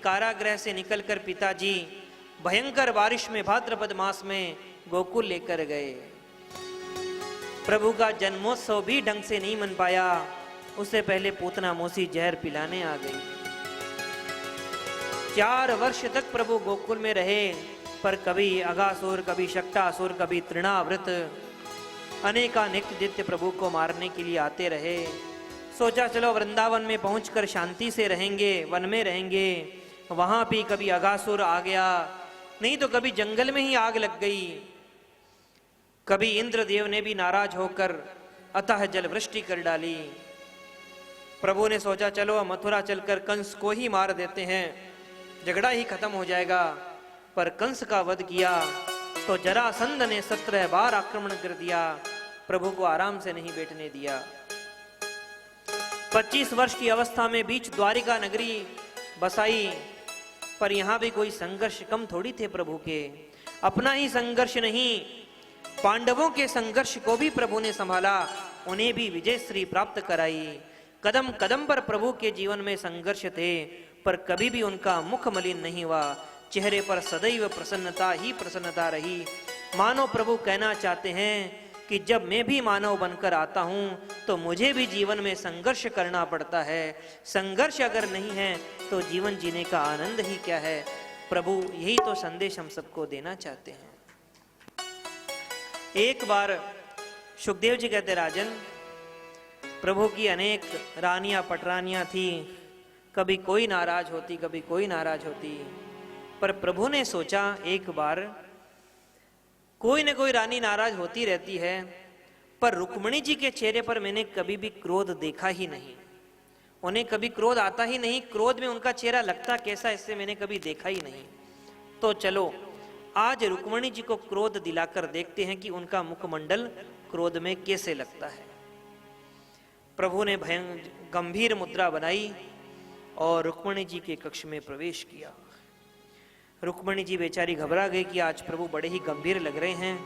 कारागृह से निकलकर पिताजी भयंकर बारिश में भाद्रपद मास में गोकुल लेकर गए। प्रभु का जन्मोत्सव भी ढंग से नहीं मन पाया, उससे पहले पूतना मौसी जहर पिलाने आ गई। 4 वर्ष तक प्रभु गोकुल में रहे, पर कभी अगासुर, कभी शक्टासुर, कभी तृणावृत, अनेकानेक दैत्य प्रभु को मारने के लिए आते रहे। सोचा चलो वृंदावन में पहुंचकर शांति से रहेंगे, वन में रहेंगे। वहां भी कभी अगासुर आ गया, नहीं तो कभी जंगल में ही आग लग गई। कभी इंद्रदेव ने भी नाराज होकर अतः जल वृष्टि कर डाली। प्रभु ने सोचा चलो मथुरा चलकर कंस को ही मार देते हैं, झगड़ा ही खत्म हो जाएगा। पर कंस का वध किया तो जरासंध ने 17 बार आक्रमण कर दिया, प्रभु को आराम से नहीं बैठने दिया। 25 वर्ष की अवस्था में बीच द्वारिका नगरी बसाई, पर यहां भी कोई संघर्ष कम थोड़ी थे प्रभु के। अपना ही संघर्ष नहीं, पांडवों के संघर्ष को भी प्रभु ने संभाला, उन्हें भी विजय श्री प्राप्त कराई। कदम कदम पर प्रभु के जीवन में संघर्ष थे, पर कभी भी उनका मुख मलिन नहीं हुआ। चेहरे पर सदैव प्रसन्नता ही प्रसन्नता रही। मानो प्रभु कहना चाहते हैं कि जब मैं भी मानव बनकर आता हूं तो मुझे भी जीवन में संघर्ष करना पड़ता है। संघर्ष अगर नहीं है तो जीवन जीने का आनंद ही क्या है। प्रभु यही तो संदेश हम सबको देना चाहते हैं। एक बार सुखदेव जी कहते, राजन प्रभु की अनेक रानियां पटरानियां थी, कभी कोई नाराज होती, कभी कोई नाराज होती। पर प्रभु ने सोचा एक बार कोई न कोई रानी नाराज होती रहती है, पर रुक्मिणी जी के चेहरे पर मैंने कभी भी क्रोध देखा ही नहीं। उन्हें कभी क्रोध आता ही नहीं, क्रोध में उनका चेहरा लगता कैसा इससे मैंने कभी देखा ही नहीं। तो चलो आज रुक्मिणी जी को क्रोध दिलाकर देखते हैं कि उनका मुखमंडल क्रोध में कैसे लगता है। प्रभु ने गंभीर मुद्रा बनाई और रुक्मिणी जी के कक्ष में प्रवेश किया। रुक्मिणी जी बेचारी घबरा गई कि आज प्रभु बड़े ही गंभीर लग रहे हैं,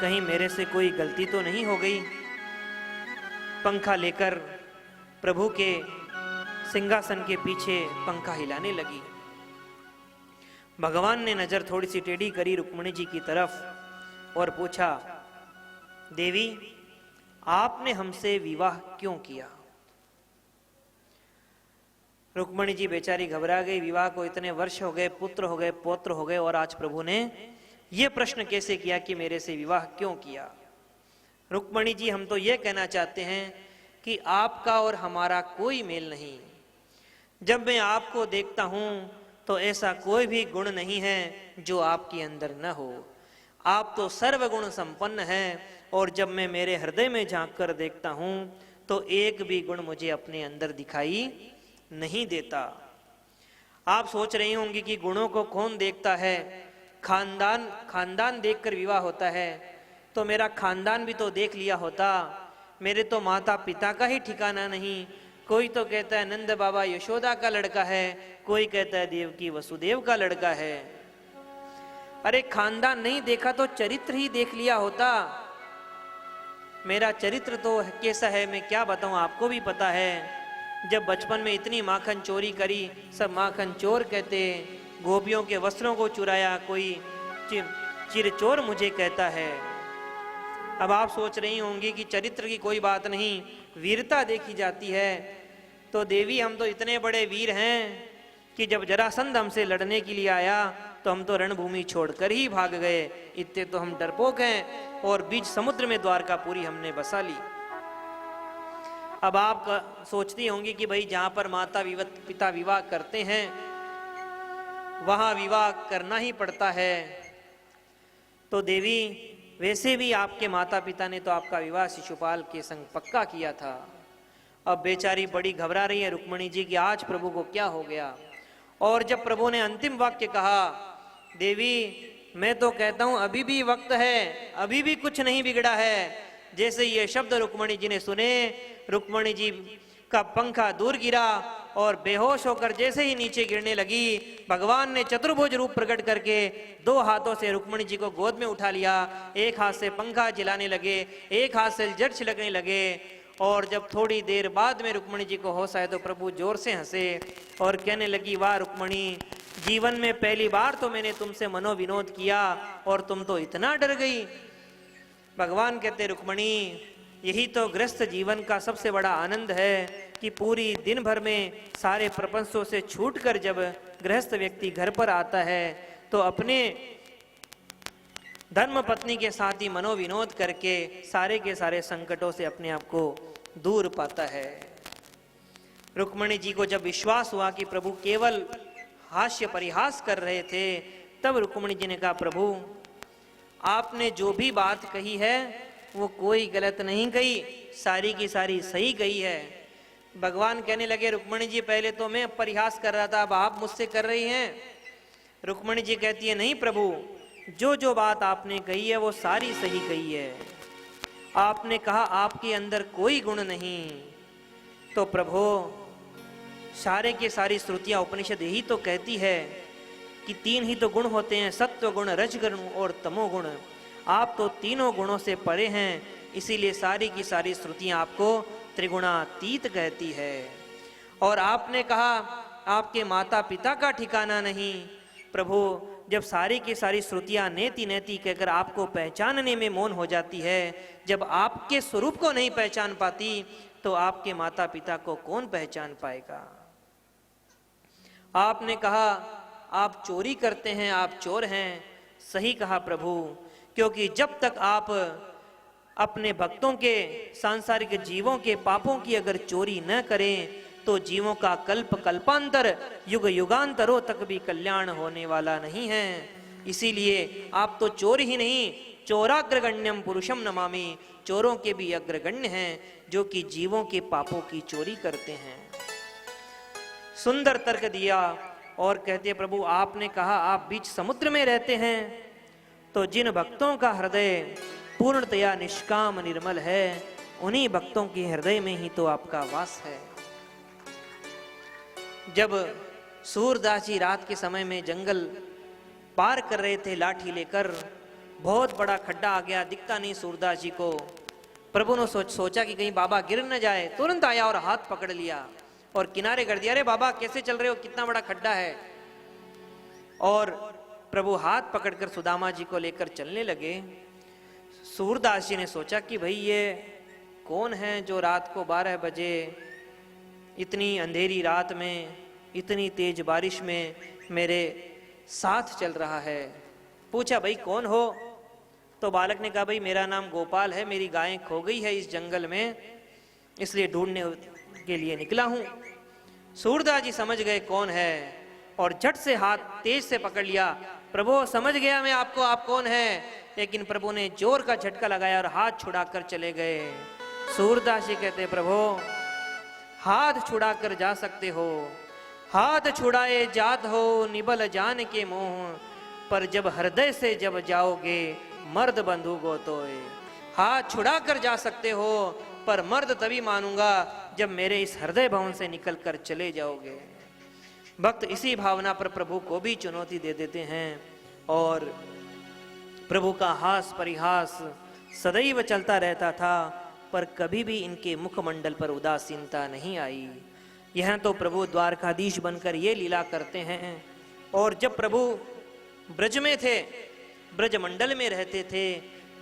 कहीं मेरे से कोई गलती तो नहीं हो गई। पंखा लेकर प्रभु के सिंहासन के पीछे पंखा हिलाने लगी। भगवान ने नजर थोड़ी सी टेढ़ी करी रुक्मिणी जी की तरफ और पूछा, देवी आपने हमसे विवाह क्यों किया? रुक्मिणी जी बेचारी घबरा गई। विवाह को इतने वर्ष हो गए, पुत्र हो गए, पौत्र हो गए, और आज प्रभु ने यह प्रश्न कैसे किया कि मेरे से विवाह क्यों किया? रुक्मिणी जी हम तो यह कहना चाहते हैं कि आपका और हमारा कोई मेल नहीं। जब मैं आपको देखता हूं तो ऐसा कोई भी गुण नहीं है जो आपके अंदर न हो। आप तो सर्वगुण संपन्न हैं, और जब मैं मेरे हृदय में झांक कर देखता हूं तो एक भी गुण मुझे अपने अंदर दिखाई नहीं देता। आप सोच रही होंगी कि गुणों को कौन देखता है? खानदान देखकर विवाह होता है, तो मेरा खानदान भी तो देख लिया होता। मेरे तो माता पिता का ही ठिकाना नहीं। कोई तो कहता है नंद बाबा यशोदा का लड़का है, कोई कहता है देवकी वसुदेव का लड़का है। अरे खानदान नहीं देखा तो चरित्र ही देख लिया होता। मेरा चरित्र तो कैसा है मैं क्या बताऊं, आपको भी पता है। जब बचपन में इतनी माखन चोरी करी, सब माखन चोर कहते। गोपियों के वस्त्रों को चुराया, कोई चिरचोर मुझे कहता है। अब आप सोच रही होंगी कि चरित्र की कोई बात नहीं, वीरता देखी जाती है। तो देवी हम तो इतने बड़े वीर हैं कि जब जरासंध हमसे लड़ने के लिए आया तो हम तो रणभूमि छोड़कर ही भाग गए। इतने तो हम डरपोक हैं, और बीच समुद्र में द्वारकापुरी हमने बसा ली। अब आप सोचती होंगी कि भाई जहां पर माता पिता विवाह करते हैं वहां विवाह करना ही पड़ता है। तो देवी वैसे भी आपके माता पिता ने तो आपका विवाह शिशुपाल के संग पक्का किया था। अब बेचारी बड़ी घबरा रही है रुक्मिणी जी कि आज प्रभु को क्या हो गया। और जब प्रभु ने अंतिम वाक्य कहा, देवी मैं तो कहता हूं अभी भी वक्त है, अभी भी कुछ नहीं बिगड़ा है। जैसे ये शब्द रुक्मिणी जी ने सुने, रुक्मिणी जी का पंखा दूर गिरा और बेहोश होकर जैसे ही नीचे गिरने लगी, भगवान ने चतुर्भुज रूप प्रकट करके 2 हाथों से रुक्मिणी जी को गोद में उठा लिया। एक हाथ से पंखा चलाने लगे, एक हाथ से जड़ छिड़कने लगे, और जब थोड़ी देर बाद में रुक्मणी जी को होश आया तो प्रभु जोर से हंसे और कहने लगी, वाह रुक्मणी, जीवन में पहली बार तो मैंने तुमसे मनोविनोद किया और तुम तो इतना डर गई। भगवान कहते, रुक्मणी, यही तो गृहस्थ जीवन का सबसे बड़ा आनंद है कि पूरी दिन भर में सारे प्रपंचों से छूटकर जब गृहस्थ व्यक्ति घर पर आता है तो अपने धर्म पत्नी के साथ ही मनोविनोद करके सारे के सारे संकटों से अपने आप को दूर पाता है। रुक्मणी जी को जब विश्वास हुआ कि प्रभु केवल हास्य परिहास कर रहे थे, तब रुक्मणी जी ने कहा, प्रभु आपने जो भी बात कही है वो कोई गलत नहीं कही, सारी की सारी सही कही है। भगवान कहने लगे, रुक्मणी जी, पहले तो मैं परिहास कर रहा था, अब आप मुझसे कर रही हैं। रुक्मणी जी कहती है, नहीं प्रभु, जो जो बात आपने कही है वो सारी सही कही है। आपने कहा आपके अंदर कोई गुण नहीं, तो प्रभु सारे के सारी श्रुतियां उपनिषद यही तो कहती है कि तीन ही तो गुण होते हैं, सत्व गुण, रजगुण और तमोगुण। आप तो तीनों गुणों से परे हैं, इसीलिए सारी की सारी श्रुतियां आपको त्रिगुणातीत कहती है। और आपने कहा आपके माता पिता का ठिकाना नहीं। प्रभु, जब सारी की सारी श्रुतियां नेति नेति कहकर आपको पहचानने में मौन हो जाती है, जब आपके स्वरूप को नहीं पहचान पाती, तो आपके माता पिता को कौन पहचान पाएगा। आपने कहा आप चोरी करते हैं, आप चोर हैं। सही कहा प्रभु, क्योंकि जब तक आप अपने भक्तों के, सांसारिक जीवों के पापों की अगर चोरी न करें तो जीवों का कल्प कल्पांतर, युग युगांतरों तक भी कल्याण होने वाला नहीं है। इसीलिए आप तो चोर ही नहीं, चोराग्रगण्यम पुरुषम नमामि, चोरों के भी अग्रगण्य हैं जो कि जीवों के पापों की चोरी करते हैं। सुंदर तर्क दिया और कहते, प्रभु आपने कहा आप बीच समुद्र में रहते हैं, तो जिन भक्तों का हृदय पूर्णतया निष्काम निर्मल है, उन्हीं भक्तों के हृदय में ही तो आपका वास है। जब सूरदास जी रात के समय में जंगल पार कर रहे थे लाठी लेकर, बहुत बड़ा खड्डा आ गया, दिखता नहीं सूरदास जी को। प्रभु ने सोचा कि कहीं बाबा गिर न जाए, तुरंत आया और हाथ पकड़ लिया और किनारे कर दिया। अरे बाबा कैसे चल रहे हो, कितना बड़ा खड्डा है। और प्रभु हाथ पकड़कर सुदामा जी को लेकर चलने लगे। सूरदास जी ने सोचा कि भाई ये कौन है जो रात को 12 बजे इतनी अंधेरी रात में, इतनी तेज बारिश में मेरे साथ चल रहा है। पूछा, भाई कौन हो? तो बालक ने कहा, भाई मेरा नाम गोपाल है, मेरी गायें खो गई है इस जंगल में, इसलिए ढूंढने के लिए निकला हूं। सूरदास जी समझ गए कौन है और झट से हाथ तेज से पकड़ लिया। प्रभु समझ गया मैं आपको, आप कौन है। लेकिन प्रभु ने जोर का झटका लगाया और हाथ छुड़ाकर चले गए। सूरदास जी कहते, प्रभु हाथ छुड़ाकर जा सकते हो, हाथ छुड़ाए जात हो निबल जान के मोह, पर जब हृदय से जब जाओगे मर्द बंधु गोतोए। हाथ छुड़ाकर जा सकते हो, पर मर्द तभी मानूंगा जब मेरे इस हृदय भवन से निकलकर चले जाओगे। भक्त इसी भावना पर प्रभु को भी चुनौती दे देते हैं और प्रभु का हास परिहास सदैव चलता रहता था, पर कभी भी इनके मुखमंडल पर उदासीनता नहीं आई। यह तो प्रभु द्वारकाधीश बनकर ये लीला करते हैं। और जब प्रभु ब्रज में थे, ब्रज मंडल में रहते थे,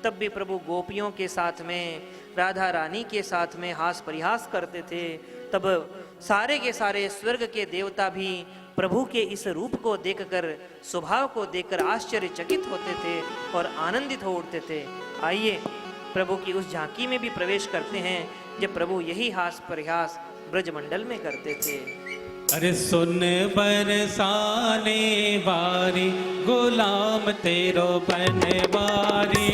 तब भी प्रभु गोपियों के साथ में, राधा रानी के साथ में हास परिहास करते थे। तब सारे के सारे स्वर्ग के देवता भी प्रभु के इस रूप को देखकर, स्वभाव को देखकर आश्चर्यचकित होते थे और आनंदित हो उठते थे। आइए प्रभु की उस झांकी में भी प्रवेश करते हैं जब प्रभु यही हास परिहास ब्रजमंडल में करते थे। अरे सुन बरसाने वारी गुलाम तेरो बनवारी,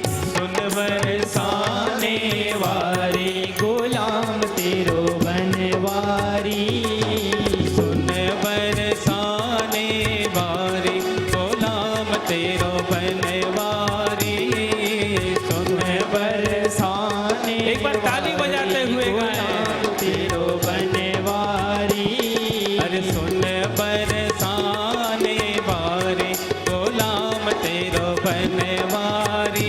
सुन बरसाने वारी गुलाम तेरो बनवारी, सुन बरसाने वारी गुलाम तेरो बनवारी, सुन बरसाने। एक बार ताली बजाते हुए गुलाम तेरो बनवारी, अरे सुन बरसाने वारी गुलाम तेरो बनवारी,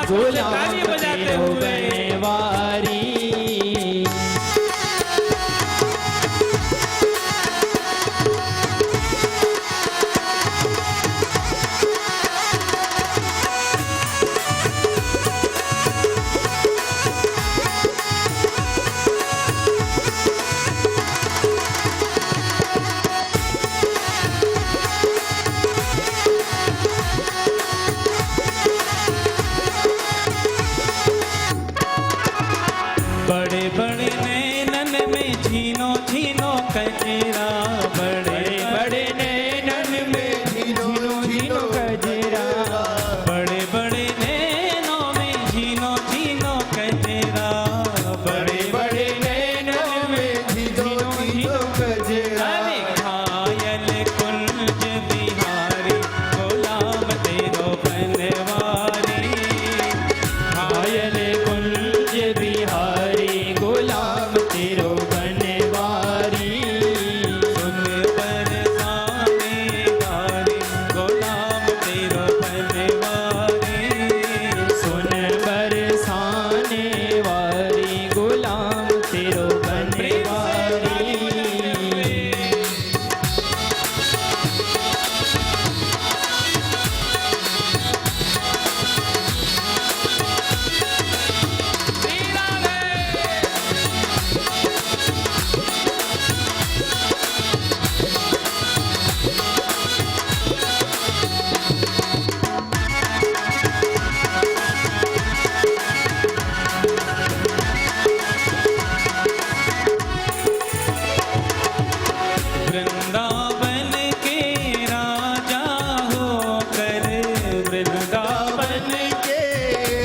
गुलाम ताली बजाते तेरो हुए। बनवारी। बड़े बड़े नैनन में झीनो झीनो कजरा, बड़े बड़े नैनन में झीनो झीनो कजरा, बड़े बड़े नैनों में झीनो झीनो कजरा, बड़े बड़े नैनन में झीनो झीनो कजरा। अरे घायल कुंज बिहारी गुलाम तेरो बनवारी, घायल कुंज बिहारी गुलाम तेरो बनवारी। सुन बरसाने वारी गुलाम तेरो बनवारी, सुन बरसाने वारी गुलाम तेरो बनवारी। वृंदावन के राजा होकर, वृंदावन के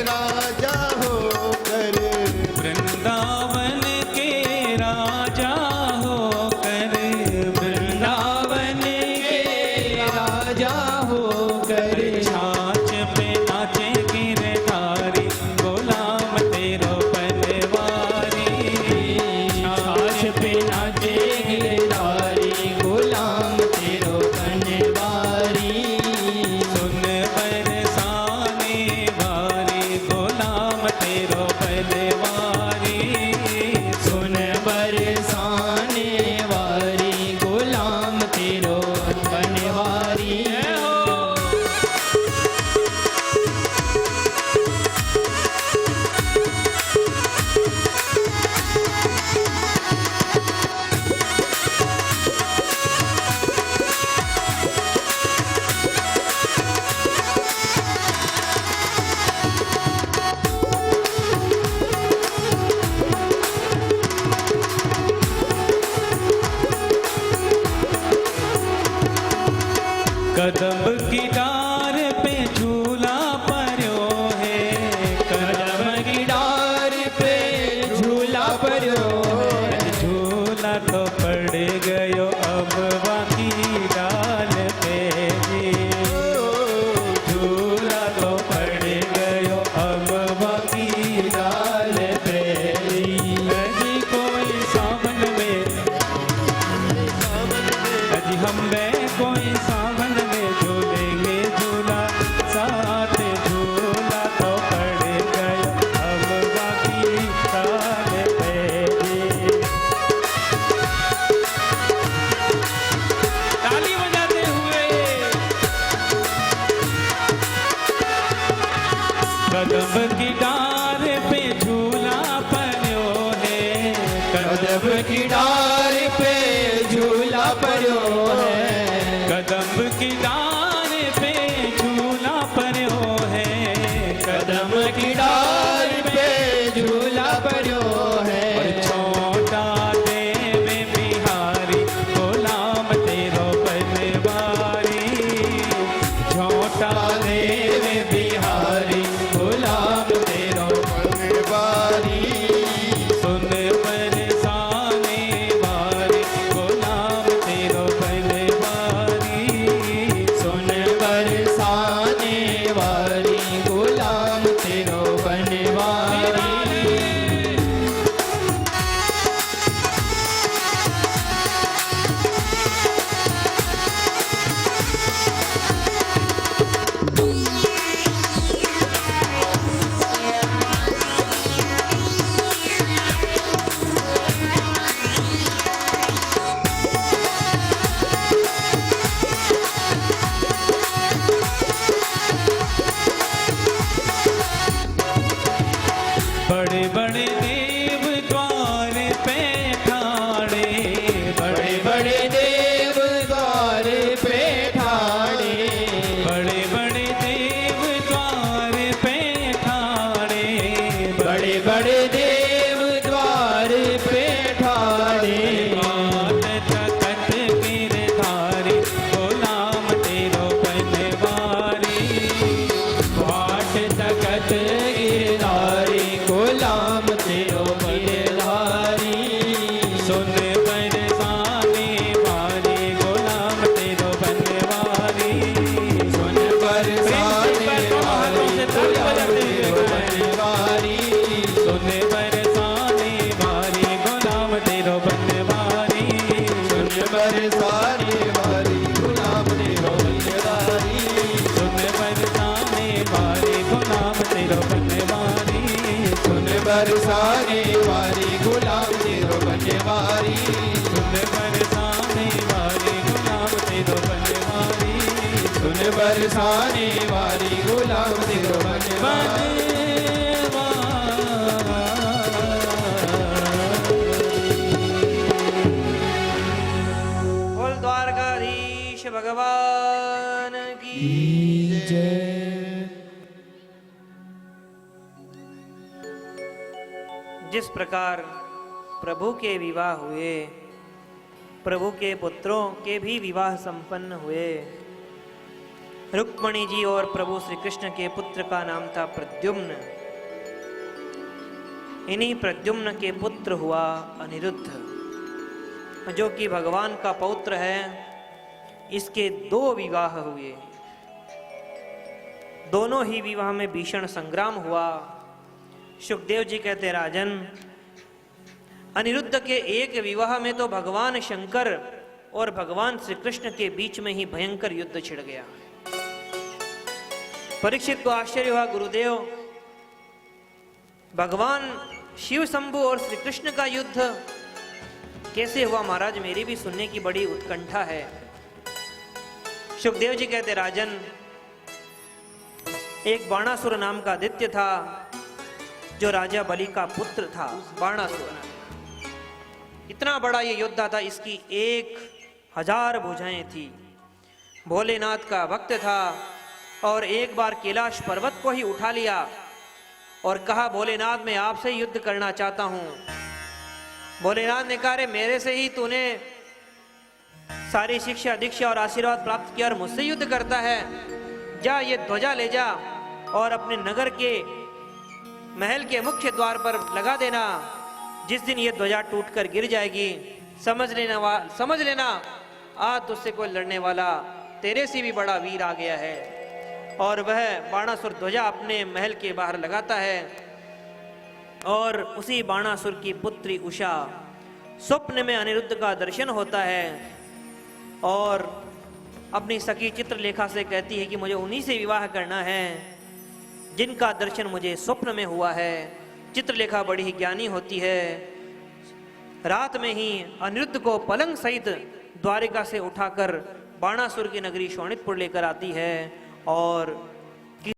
राजा होकर, वृंदावन के राजा होकर, वृंदावन के राजा होकर, छाछ पे नाचे गिरधारी गुलाम तेरो बनवारी, छाछ पे नाचे गिरधारी गुलाम तेरो बनवारी। सुन बरसाने वारी गुलाम तेरो बनवारी, सुन बरसाने वारी गुलाम तेरो बनवारी। कदम की डार पे झूला पर्यो है, कदम की डार पे झूला पर्यो है, झूला तो पड़ गयो अब बाकी डाल पे जी, झूला तो पड़ गयो अब बाकी डाल पे जी। अजी कोई सावन में, अजी हम कोई सावन में झूलेंगे झूला, साथ झूला तो पड़ गया अब बाकी डाल पे जी। ताली बजाते हुए कदम की डार पे झूला पर्यो है, कदम की डार पे झूला पर्यो है, कदम की डार पे झूला पर्यो है, कदम की डार पे झूला पर्यो है। छोटा देव बिहारी गुलाम तेरो बनवारी, छोटा देव बिहारी गुलाम तेरो जगत गिरधारी गुलाम तेरो बलिहारी सुन बरसाने वाले गुलाम तेरो बनवारी सुन बरसाने वाले गुलाम तेरो बनवारी सुन बरसाने वाले गुलाम तेरो बनवारी सुन बरसाने वाली गुलाम तेरो बनवारी सुन बरसाने वाले गुलाम तेरो बनवारी सुन बरसाने वाली गुलाम तेरो बनवारी सुन बरसाने वाले गुलाम तेरो बनवारी सुन बरसाने वाली गुलाम तेरो बनवारी बोल द्वारकाधीश भगवान की जिस प्रकार प्रभु के विवाह हुए, प्रभु के पुत्रों के भी विवाह संपन्न हुए। रुक्मणी जी और प्रभु श्री कृष्ण के पुत्र का नाम था प्रद्युम्न। इन्हीं प्रद्युम्न के पुत्र हुआ अनिरुद्ध, जो कि भगवान का पौत्र है। इसके 2 विवाह हुए। दोनों ही विवाह में भीषण संग्राम हुआ। सुखदेव जी कहते, राजन, अनिरुद्ध के एक विवाह में तो भगवान शंकर और भगवान श्री कृष्ण के बीच में ही भयंकर युद्ध छिड़ गया। परीक्षित को आश्चर्य हुआ, गुरुदेव, भगवान शिव शंभु और श्री कृष्ण का युद्ध कैसे हुआ? महाराज, मेरी भी सुनने की बड़ी उत्कंठा है। सुखदेव जी कहते, राजन, एक बाणासुर नाम का दैत्य था, जो राजा बलि का पुत्र था। बाणासुर इतना बड़ा ये योद्धा था, इसकी 1000 भुजाएं थी। भोलेनाथ का भक्त था और एक बार कैलाश पर्वत को ही उठा लिया और कहा, भोलेनाथ, मैं आपसे युद्ध करना चाहता हूं। भोलेनाथ ने कहा, मेरे से ही तूने सारी शिक्षा दीक्षा और आशीर्वाद प्राप्त किया और मुझसे युद्ध करता है? जा, ये ध्वजा ले जा और अपने नगर के महल के मुख्य द्वार पर लगा देना। जिस दिन ये ध्वजा टूटकर गिर जाएगी, समझ लेना आज तुझसे कोई लड़ने वाला तेरे से भी बड़ा वीर आ गया है। और वह बाणासुर ध्वजा अपने महल के बाहर लगाता है। और उसी बाणासुर की पुत्री उषा, स्वप्न में अनिरुद्ध का दर्शन होता है और अपनी सखी चित्रलेखा से कहती है कि मुझे उन्हीं से विवाह करना है जिनका दर्शन मुझे स्वप्न में हुआ है। चित्रलेखा बड़ी ही ज्ञानी होती है। रात में ही अनिरुद्ध को पलंग सहित द्वारिका से उठाकर बाणासुर की नगरी शोणितपुर लेकर आती है और